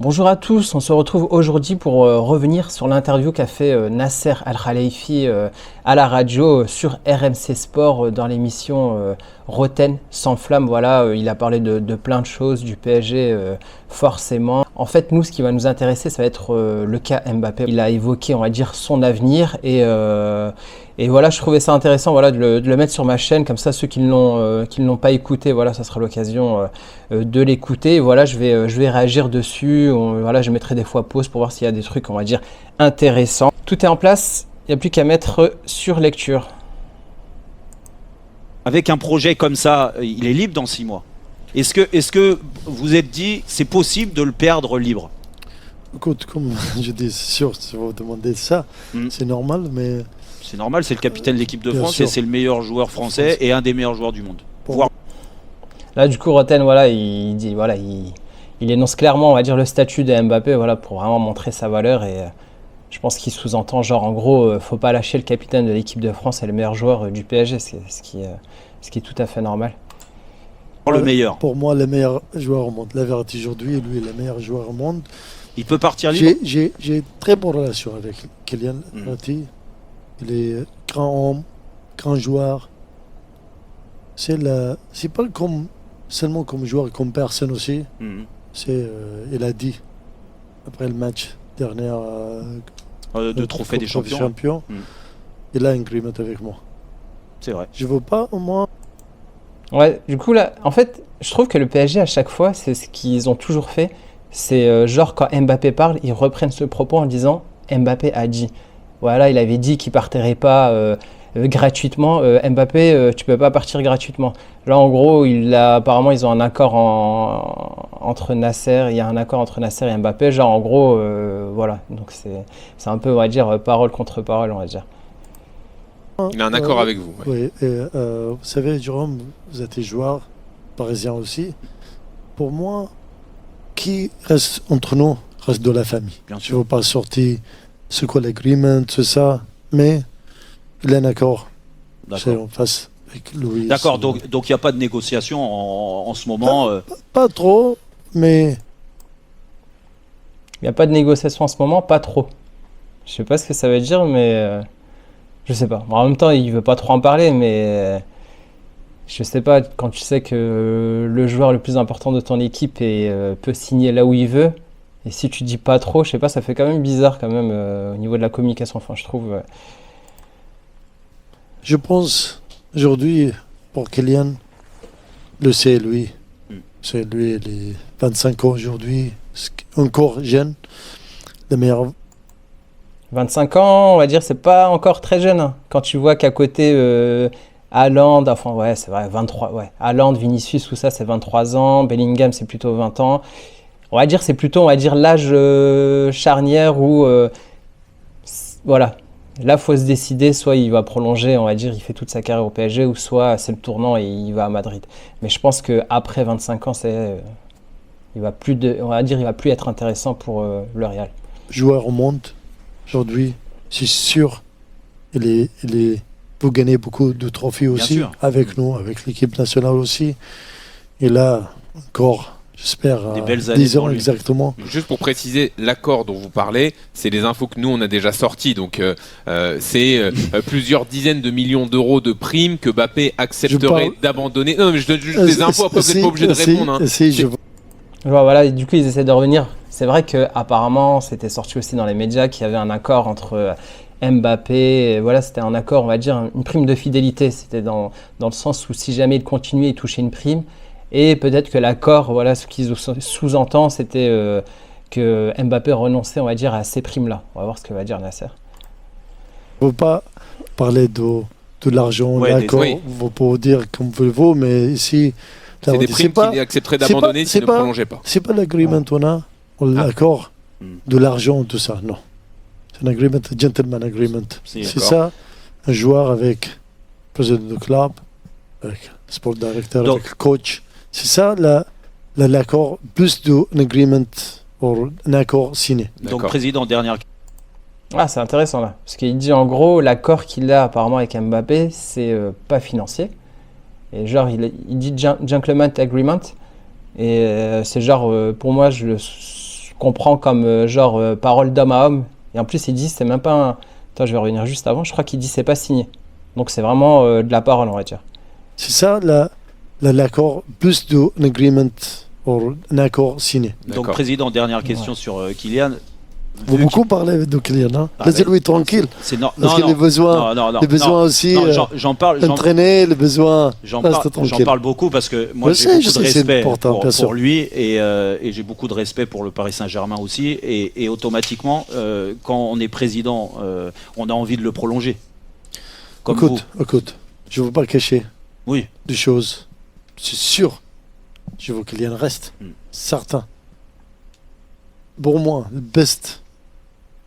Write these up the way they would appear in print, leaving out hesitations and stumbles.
Bonjour à tous, on se retrouve aujourd'hui pour revenir sur l'interview qu'a fait Nasser Al-Khelaifi à la radio sur RMC Sport dans l'émission Roten sans flamme. Voilà, il a parlé de plein de choses, du PSG forcément. En fait, nous, ce qui va nous intéresser, ça va être le cas Mbappé. Il a évoqué, on va dire, son avenir et voilà, je trouvais ça intéressant voilà, de le mettre sur ma chaîne, comme ça ceux qui ne l'ont pas écouté, voilà, ça sera l'occasion de l'écouter. Et voilà, je vais réagir dessus, voilà, je mettrai des fois pause pour voir s'il y a des trucs, on va dire, intéressants. Tout est en place, il n'y a plus qu'à mettre sur lecture. Avec un projet comme ça, il est libre dans 6 mois. Est-ce que vous êtes dit, c'est possible de le perdre libre? Écoute, comme je dis, c'est sûr, si vous demandez ça, c'est normal, mais... C'est normal, c'est le capitaine de l'équipe de France sûr. et c'est le meilleur joueur français et un des meilleurs joueurs du monde. Là, du coup, Roten, voilà, il dit, voilà, il énonce clairement, on va dire, le statut de Mbappé, voilà, pour vraiment montrer sa valeur et je pense qu'il sous-entend, genre, en gros, faut pas lâcher le capitaine de l'équipe de France et le meilleur joueur du PSG, ce qui est tout à fait normal. Le meilleur. Pour moi, le meilleur joueur au monde. La vérité aujourd'hui, lui est le meilleur joueur au monde. Il peut partir libre. J'ai une très bonne relation avec Kylian Mbappé. Il est grand homme, grand joueur. C'est pas seulement comme joueur, comme personne aussi. Il a dit, après le match dernier de trophée des champions. Il a un agreement avec moi. C'est vrai. Je veux pas, au moins... Ouais, du coup, là, en fait, je trouve que le PSG, à chaque fois, c'est ce qu'ils ont toujours fait. C'est genre, quand Mbappé parle, ils reprennent ce propos en disant « Mbappé a dit ». Voilà, il avait dit qu'il partirait pas gratuitement. Mbappé, tu peux pas partir gratuitement. Là, en gros, apparemment, ils ont un accord entre Nasser. Il y a un accord entre Nasser et Mbappé. Genre, en gros, voilà. Donc, c'est un peu, on va dire, parole contre parole, on va dire. Il a un accord avec vous. Ouais. Oui, vous savez, Jérôme, vous êtes joueur parisien aussi. Pour moi, qui reste entre nous reste de la famille. Bien sûr. Je ne veux pas sortir ce quoi l'agreement, tout ça, mais il y a un accord. C'est en face avec Louis. D'accord, donc il n'y a pas de négociation en ce moment. Pas trop, mais... Il n'y a pas de négociation en ce moment, pas trop. Je sais pas ce que ça veut dire, mais je sais pas. Bon, en même temps, il veut pas trop en parler, mais je sais pas, quand tu sais que le joueur le plus important de ton équipe peut signer là où il veut, et si tu dis pas trop, je sais pas, ça fait quand même bizarre quand même au niveau de la communication, enfin je trouve. Je pense, aujourd'hui, pour Kylian, le sait, lui. C'est lui, il est 25 ans aujourd'hui, encore jeune, le meilleur. 25 ans, on va dire, c'est pas encore très jeune. Hein. Quand tu vois qu'à côté, Haaland, enfin ouais, c'est vrai, 23, ouais. Haaland, Vinicius, tout ça, c'est 23 ans. Bellingham, c'est plutôt 20 ans. On va dire, c'est plutôt, on va dire, l'âge charnière où, voilà. Là, faut se décider, soit il va prolonger, on va dire, il fait toute sa carrière au PSG, ou soit c'est le tournant et il va à Madrid. Mais je pense qu'après 25 ans, on va plus être intéressant pour le Real. Joueur au monde, aujourd'hui, c'est sûr, vous gagnez beaucoup de trophées aussi, avec nous, avec l'équipe nationale aussi. Et là, encore... J'espère, des belles années 10 ans exactement. Juste pour préciser, l'accord dont vous parlez, c'est les infos que nous on a déjà sorties. Donc c'est plusieurs dizaines de millions d'euros de primes que Mbappé accepterait d'abandonner. Non, mais je donne juste des infos, après vous n'êtes pas obligé de répondre. Je vois, voilà, du coup ils essaient de revenir. C'est vrai qu'apparemment, c'était sorti aussi dans les médias qu'il y avait un accord entre Mbappé, voilà, c'était un accord, on va dire, une prime de fidélité. C'était dans le sens où si jamais il continuait, il touchait une prime. Et peut-être que l'accord, voilà, ce qu'ils sous-entend, c'était que Mbappé renonçait, on va dire, à ces primes-là. On va voir ce que va dire Nasser. On ne veut pas parler de l'argent, d'accord, vous pouvez dire comme vous le voulez, mais ici... C'est des primes qu'il accepterait d'abandonner s'il ne prolongeait pas. Ce n'est pas l'agreement qu'on a, l'accord de l'argent, tout ça, non. C'est un agreement, un gentleman agreement. C'est ça, un joueur avec le président du club, avec le sport directeur, avec le coach. C'est ça l'accord, plus d'un agreement ou un accord signé. Donc, président, dernière question. Ah, c'est intéressant là. Parce qu'il dit en gros, l'accord qu'il a apparemment avec Mbappé, c'est pas financier. Et genre, il dit gentleman agreement. Et c'est genre, pour moi, comprends comme parole d'homme à homme. Et en plus, il dit c'est même pas un... Attends, je vais revenir juste avant. Je crois qu'il dit c'est pas signé. Donc c'est vraiment de la parole, on va dire. C'est ça l'accord, plus d'un agreement ou un accord signé. Donc président, dernière question sur Kylian. Vous beaucoup parlé de Kylian, hein. Laissez-lui tranquille. Parce que les besoins aussi, j'en parle. Entraîner, les besoins. J'en parle beaucoup parce que moi j'ai beaucoup de respect pour lui et j'ai beaucoup de respect pour le Paris Saint-Germain aussi. Et automatiquement, quand on est président, on a envie de le prolonger. Écoute, je ne veux pas cacher des choses. C'est sûr, je veux que Kylian reste, certain. Pour moi,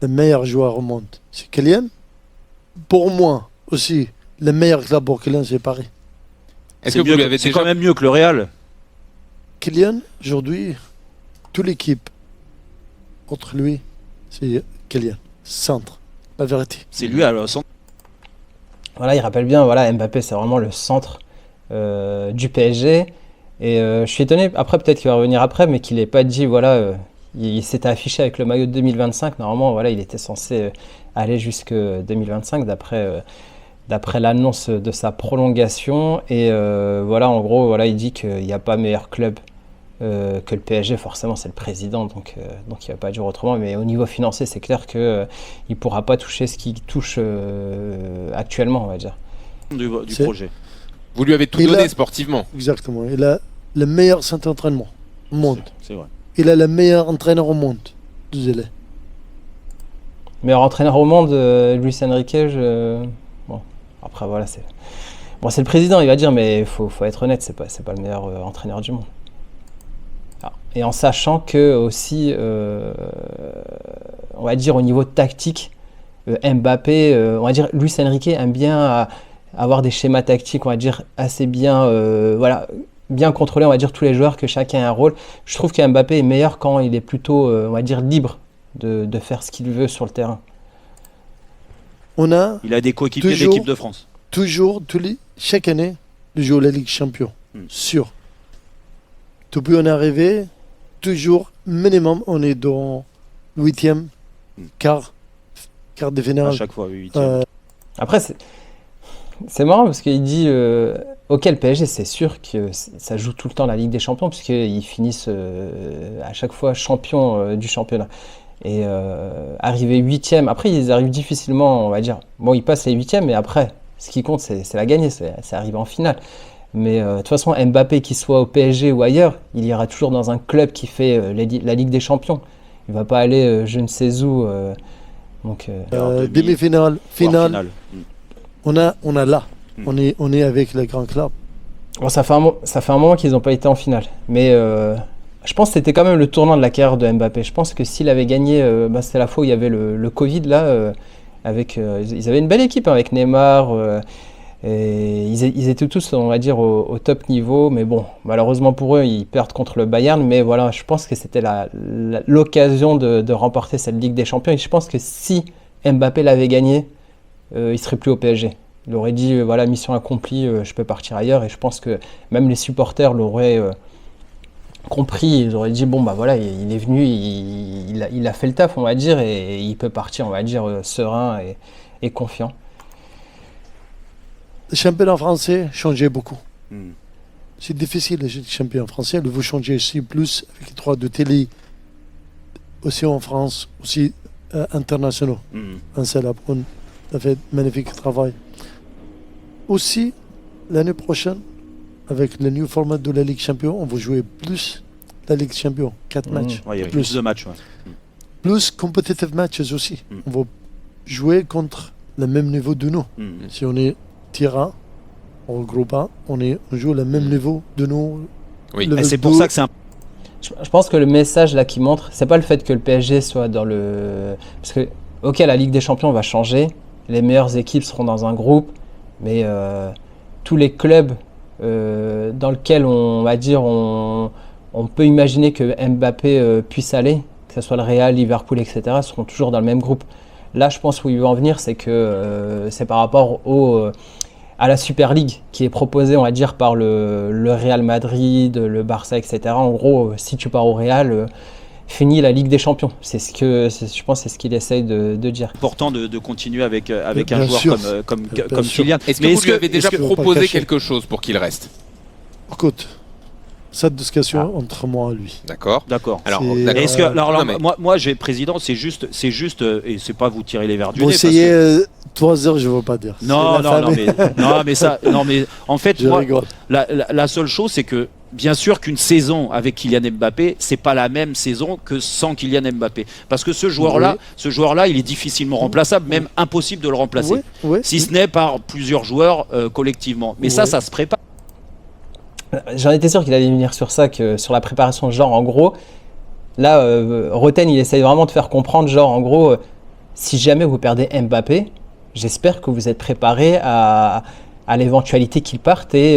le meilleur joueur au monde, c'est Kylian. Pour moi aussi, le meilleur club pour Kylian, c'est Paris. C'est quand même mieux que le Real. Kylian, aujourd'hui, toute l'équipe, contre lui, c'est Kylian. Centre, la vérité. C'est lui à le centre. Voilà, il rappelle bien, Mbappé, c'est vraiment le centre du PSG. Et je suis étonné, après peut-être qu'il va revenir après, mais qu'il n'ait pas dit, il s'était affiché avec le maillot de 2025. Normalement, il était censé aller jusque 2025 d'après l'annonce de sa prolongation. Et en gros, il dit qu'il n'y a pas meilleur club que le PSG. Forcément, c'est le président, donc il ne va pas dire autrement. Mais au niveau financier, c'est clair qu'il ne pourra pas toucher ce qu'il touche actuellement, on va dire. Du projet. Vous lui avez tout donné sportivement. Exactement. Il a le meilleur centre d'entraînement au monde. C'est vrai. Il a le meilleur entraîneur au monde. Désolé. Meilleur entraîneur au monde, Luis Enrique. Bon, après c'est le président, il va dire, mais il faut être honnête, c'est pas le meilleur entraîneur du monde. Et en sachant que aussi, on va dire au niveau tactique, Mbappé, on va dire Luis Enrique aime bien avoir des schémas tactiques, on va dire assez bien, bien contrôler, on va dire tous les joueurs, que chacun a un rôle. Je trouve que Mbappé est meilleur quand il est plutôt, on va dire, libre de faire ce qu'il veut sur le terrain. Il a des coéquipiers d'équipe de France. Chaque année, il joue la Ligue Champion. Sûr. Depuis on est arrivé, toujours, minimum, on est dans 8e, quart de finale. À chaque fois, 8e. Après, c'est marrant parce qu'il dit le PSG, c'est sûr que ça joue tout le temps la Ligue des Champions puisqu'ils finissent à chaque fois champions du championnat. Et arriver 8e, après ils arrivent difficilement, on va dire. Bon, ils passent les 8e, mais après, ce qui compte, c'est la gagner, c'est arriver en finale. Mais de toute façon, Mbappé, qu'il soit au PSG ou ailleurs, il ira toujours dans un club qui fait la Ligue des Champions. Il ne va pas aller je ne sais où. Demi-finale, finale. On a là. On est avec les grands clubs. Bon, ça fait un moment qu'ils n'ont pas été en finale. Mais je pense que c'était quand même le tournant de la carrière de Mbappé. Je pense que s'il avait gagné, c'était la fois où il y avait le Covid là. Ils avaient une belle équipe avec Neymar. Et ils étaient tous, on va dire, au top niveau. Mais bon, malheureusement pour eux, ils perdent contre le Bayern. Mais voilà, je pense que c'était l'occasion de remporter cette Ligue des Champions. Et je pense que si Mbappé l'avait gagné, il ne serait plus au PSG. Il aurait dit, mission accomplie, je peux partir ailleurs. Et je pense que même les supporters l'auraient compris. Ils auraient dit, il est venu, il a fait le taf, on va dire, et il peut partir, on va dire, serein et confiant. Le championnat français changeait beaucoup. C'est difficile, le championnat français. Vous changez aussi plus avec les droits de télé, aussi en France, aussi internationaux. Ça fait un magnifique travail. Aussi, l'année prochaine, avec le nouveau format de la Ligue Champion, on va jouer plus la Ligue Champion. 4 matchs. Il y a plus de matchs. Plus competitive matches aussi. On va jouer contre le même niveau de nous. Si on est Tira, en groupe 1, on joue le même niveau de nous. Oui, et c'est pour ça que c'est Je pense que le message là qui montre, c'est pas le fait que le PSG soit dans le... Parce que, la Ligue des Champions va changer, les meilleures équipes seront dans un groupe, mais tous les clubs dans lesquels on va dire on peut imaginer que Mbappé puisse aller, que ce soit le Real, Liverpool, etc., seront toujours dans le même groupe. Là, je pense où il veut en venir, c'est que c'est par rapport à la Super League qui est proposée, on va dire, par le Real Madrid, le Barça, etc. En gros, si tu pars au Real, fini la Ligue des Champions. Je pense c'est ce qu'il essaye de dire. Important de continuer avec un joueur comme Kylian. Est-ce que vous lui avez déjà proposé quelque chose pour qu'il reste? Écoute, cette discussion entre moi et lui. D'accord. Alors, moi, j'ai président, c'est juste, et c'est pas vous tirer les verres du nez. Vous essayez 3 heures, je veux pas dire. Non, mais en fait, moi, la seule chose, c'est que bien sûr qu'une saison avec Kylian Mbappé, c'est pas la même saison que sans Kylian Mbappé, parce que ce joueur-là, il est difficilement remplaçable, même impossible de le remplacer, si ce n'est par plusieurs joueurs collectivement. Mais ça se prépare. J'en étais sûr qu'il allait venir sur ça, sur la préparation, genre en gros, là, Roten, il essaye vraiment de faire comprendre, genre en gros, si jamais vous perdez Mbappé, j'espère que vous êtes préparé à l'éventualité qu'il parte et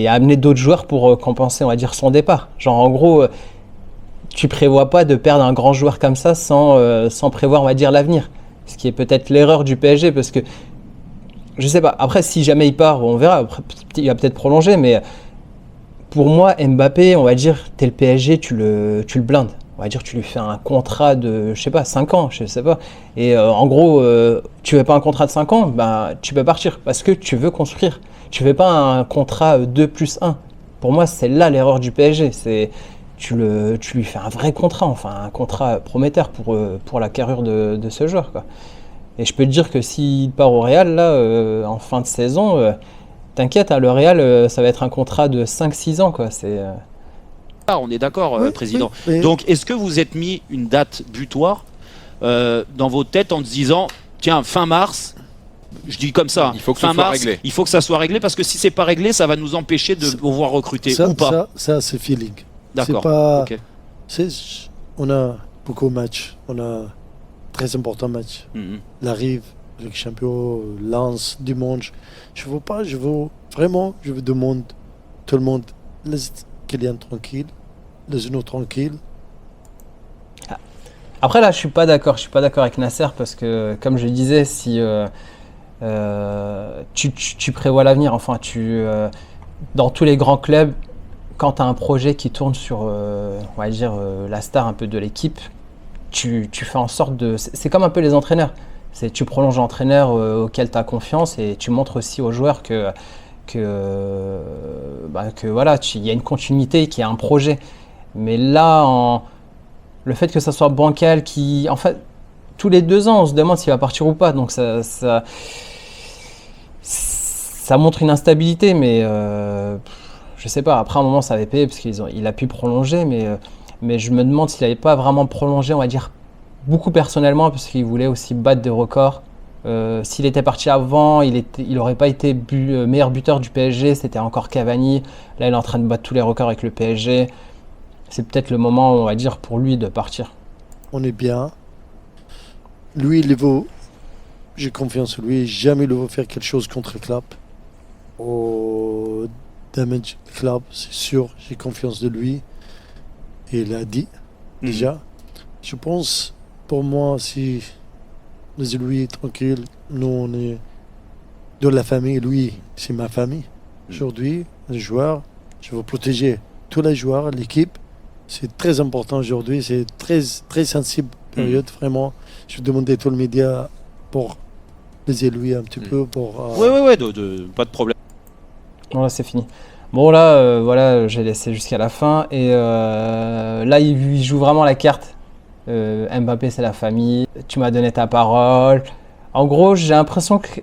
amener d'autres joueurs pour compenser, on va dire, son départ. Genre en gros, tu prévois pas de perdre un grand joueur comme ça sans prévoir, on va dire, l'avenir. Ce qui est peut-être l'erreur du PSG, parce que je sais pas. Après, si jamais il part, on verra. Après, il va peut-être prolonger, mais pour moi, Mbappé, on va dire, t'es le PSG, tu le blindes. On va dire, tu lui fais un contrat de, je sais pas, 5 ans, je sais pas. Et en gros, tu veux pas un contrat de 5 ans, ben, tu peux partir parce que tu veux construire. Tu veux pas un contrat 2+1. Pour moi, c'est là l'erreur du PSG. C'est tu lui fais un vrai contrat, enfin un contrat prometteur pour la carrure de ce joueur, quoi. Et je peux te dire que s'il part au Real, là, en fin de saison, t'inquiète, hein, le Real, ça va être un contrat de 5-6 ans, quoi. On est d'accord, président. Oui. Donc, est-ce que vous êtes mis une date butoir dans vos têtes en disant, tiens, fin mars, je dis comme ça, il faut que fin ça soit mars, réglé. Il faut que ça soit réglé, parce que si c'est pas réglé, ça va nous empêcher de pouvoir recruter ou pas. Ça c'est feeling. D'accord. Okay. On a beaucoup de matchs. On a très important match. La Rive, le champion, Lens, dimanche. Je veux demander tout le monde, laisse Kylian tranquille, laisse-nous tranquille. Après là, je suis pas d'accord avec Nasser, parce que comme je disais, si tu prévois l'avenir, enfin dans tous les grands clubs, quand tu as un projet qui tourne sur on va dire la star un peu de l'équipe, tu fais en sorte de... C'est comme un peu les entraîneurs. Tu prolonges l'entraîneur auquel tu as confiance, et tu montres aussi aux joueurs que voilà, il y a une continuité, qu'il y a un projet. Mais là, le fait que ça soit bancal, en fait, tous les 2 ans, on se demande s'il va partir ou pas. Donc ça montre une instabilité, mais je sais pas. Après un moment, ça avait payé parce qu'il a pu prolonger, mais je me demande s'il n'avait pas vraiment prolongé, on va dire, beaucoup personnellement, parce qu'il voulait aussi battre des records. S'il était parti avant, il n'aurait pas été meilleur buteur du PSG, c'était encore Cavani. Là, il est en train de battre tous les records avec le PSG. C'est peut-être le moment, on va dire, pour lui de partir. On est bien. Lui, j'ai confiance en lui. Jamais il veut faire quelque chose contre le club. Au damage club, c'est sûr. J'ai confiance de lui. Et il a dit, déjà. Je pense, pour moi, si laissez-lui tranquille, nous, on est de la famille. Lui, c'est ma famille. Aujourd'hui, les joueurs, je veux protéger tous les joueurs, l'équipe. C'est très important aujourd'hui. C'est très, très sensible période, vraiment. Je vais demander à tous les médias pour laisser lui un petit peu. Oui, pas de problème. Bon, là, c'est fini. Bon, là, voilà, j'ai laissé jusqu'à la fin. Et là, il joue vraiment la carte. Mbappé, c'est la famille. Tu m'as donné ta parole. En gros, j'ai l'impression que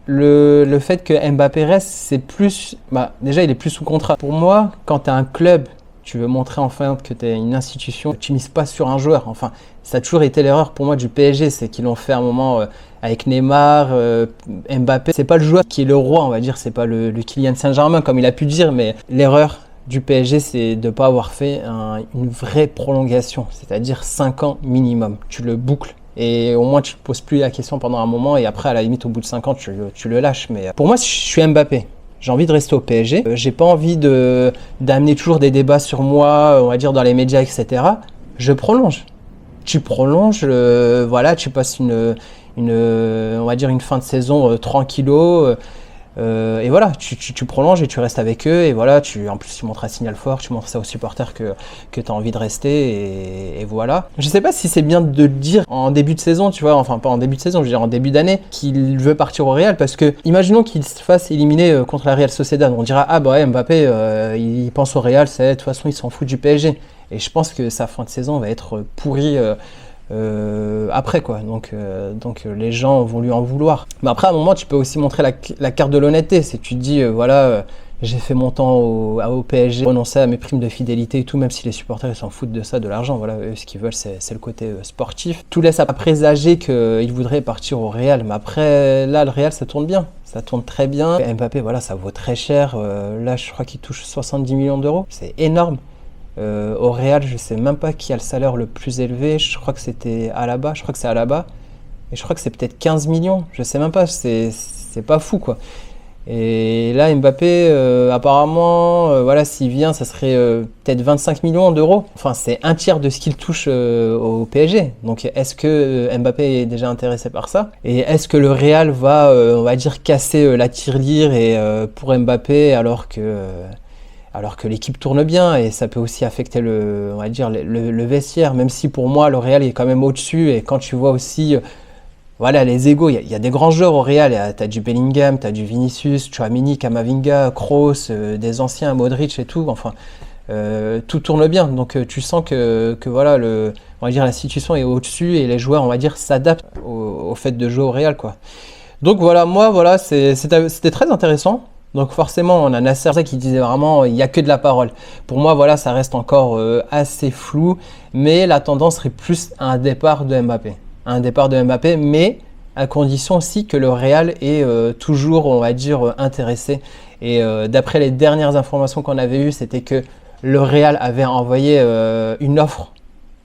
le fait que Mbappé reste, c'est plus... déjà, il est plus sous contrat. Pour moi, quand tu as un club, tu veux montrer enfin que tu es une institution, tu mises pas sur un joueur. Enfin, ça a toujours été l'erreur pour moi du PSG, c'est qu'ils l'ont fait à un moment avec Neymar, Mbappé. C'est pas le joueur qui est le roi, on va dire, c'est pas le Kylian Saint-Germain comme il a pu dire, mais l'erreur du PSG, c'est de ne pas avoir fait une vraie prolongation, c'est-à-dire 5 ans minimum. Tu le boucles et au moins tu ne te poses plus la question pendant un moment, et après, à la limite, au bout de 5 ans, tu le lâches. Mais pour moi, je suis Mbappé. J'ai envie de rester au PSG. J'ai pas envie d'amener toujours des débats sur moi, on va dire dans les médias, etc. Je prolonge. Tu prolonges, voilà, tu passes on va dire une fin de saison tranquillo. Et voilà, tu prolonges et tu restes avec eux, et voilà, en plus tu montres un signal fort, tu montres ça aux supporters que tu as envie de rester, et voilà. Je sais pas si c'est bien de le dire en début de saison, tu vois, enfin pas en début de saison, je veux dire en début d'année, qu'il veut partir au Real, parce que imaginons qu'il se fasse éliminer contre la Real Sociedad, on dira ah bah ouais, Mbappé il pense au Real, de toute façon il s'en fout du PSG, et je pense que sa fin de saison va être pourrie après quoi, donc les gens vont lui en vouloir. Mais après à un moment tu peux aussi montrer la carte de l'honnêteté, c'est que tu te dis voilà, j'ai fait mon temps au PSG, renoncer à mes primes de fidélité et tout, même si les supporters ils s'en foutent de ça, de l'argent, voilà, eux ce qu'ils veulent c'est le côté sportif. Tout laisse à présager qu'il voudrait partir au Real, mais après là le Real ça tourne bien, ça tourne très bien. Mbappé voilà, ça vaut très cher, là je crois qu'il touche 70 millions d'euros, c'est énorme. Au Real, je sais même pas qui a le salaire le plus élevé. Je crois que c'était Alaba. Je crois que c'est Alaba. Et je crois que c'est peut-être 15 millions. Je sais même pas. C'est pas fou, quoi. Et là, Mbappé, apparemment, voilà, s'il vient, ça serait peut-être 25 millions d'euros. Enfin, c'est un tiers de ce qu'il touche au PSG. Donc, est-ce que Mbappé est déjà intéressé par ça? Et est-ce que le Real va, on va dire, casser la tirelire pour Mbappé alors que l'équipe tourne bien, et ça peut aussi affecter on va dire le vestiaire, même si pour moi le Real est quand même au-dessus, et quand tu vois aussi voilà, les égos, il y a des grands joueurs au Real, tu as du Bellingham, tu as du Vinicius, Tchouaméni, Camavinga, Kroos, des anciens, Modric et tout, enfin tout tourne bien, donc tu sens que voilà, on va dire la situation est au-dessus, et les joueurs on va dire s'adaptent au fait de jouer au Real, quoi. Donc voilà, moi voilà, c'était très intéressant. Donc forcément, on a Nasser qui disait vraiment il n'y a que de la parole. Pour moi, voilà, ça reste encore assez flou, mais la tendance serait plus à un départ de Mbappé. Un départ de Mbappé, mais à condition aussi que le Real est toujours, on va dire, intéressé. Et d'après les dernières informations qu'on avait eues, c'était que le Real avait envoyé une offre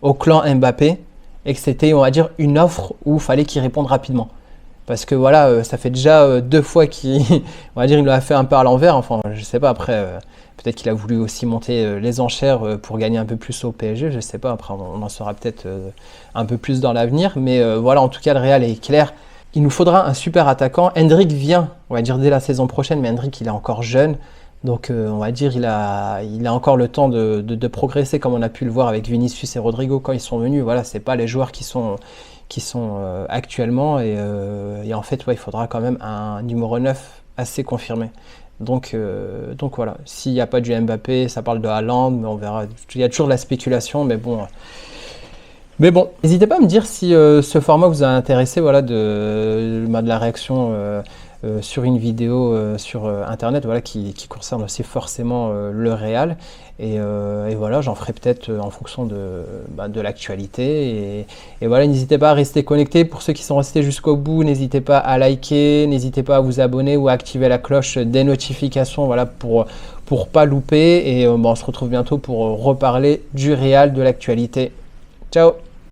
au clan Mbappé, et que c'était, on va dire, une offre où il fallait qu'il réponde rapidement. Parce que voilà, ça fait déjà 2 fois qu'il, on va dire, il l'a fait un peu à l'envers. Enfin, je sais pas, après, peut-être qu'il a voulu aussi monter les enchères pour gagner un peu plus au PSG. Je sais pas, après, on en saura peut-être un peu plus dans l'avenir. Mais voilà, en tout cas, le Real est clair. Il nous faudra un super attaquant. Hendrick vient, on va dire, dès la saison prochaine, mais Hendrick, il est encore jeune. Donc, on va dire, il a encore le temps de progresser, comme on a pu le voir avec Vinicius et Rodrigo quand ils sont venus. Voilà, c'est pas les joueurs qui sont actuellement, et en fait, ouais, il faudra quand même un numéro 9 assez confirmé. Donc voilà, s'il n'y a pas du Mbappé, ça parle de Haaland, mais on verra. Il y a toujours de la spéculation, mais bon. N'hésitez pas à me dire si ce format vous a intéressé, voilà, de la réaction sur une vidéo sur internet, voilà, qui concerne aussi forcément le Real, et voilà, j'en ferai peut-être en fonction de l'actualité, et voilà, n'hésitez pas à rester connecté. Pour ceux qui sont restés jusqu'au bout, n'hésitez pas à liker, n'hésitez pas à vous abonner ou à activer la cloche des notifications, voilà, pour pas louper, et on se retrouve bientôt pour reparler du Real, de l'actualité. Ciao.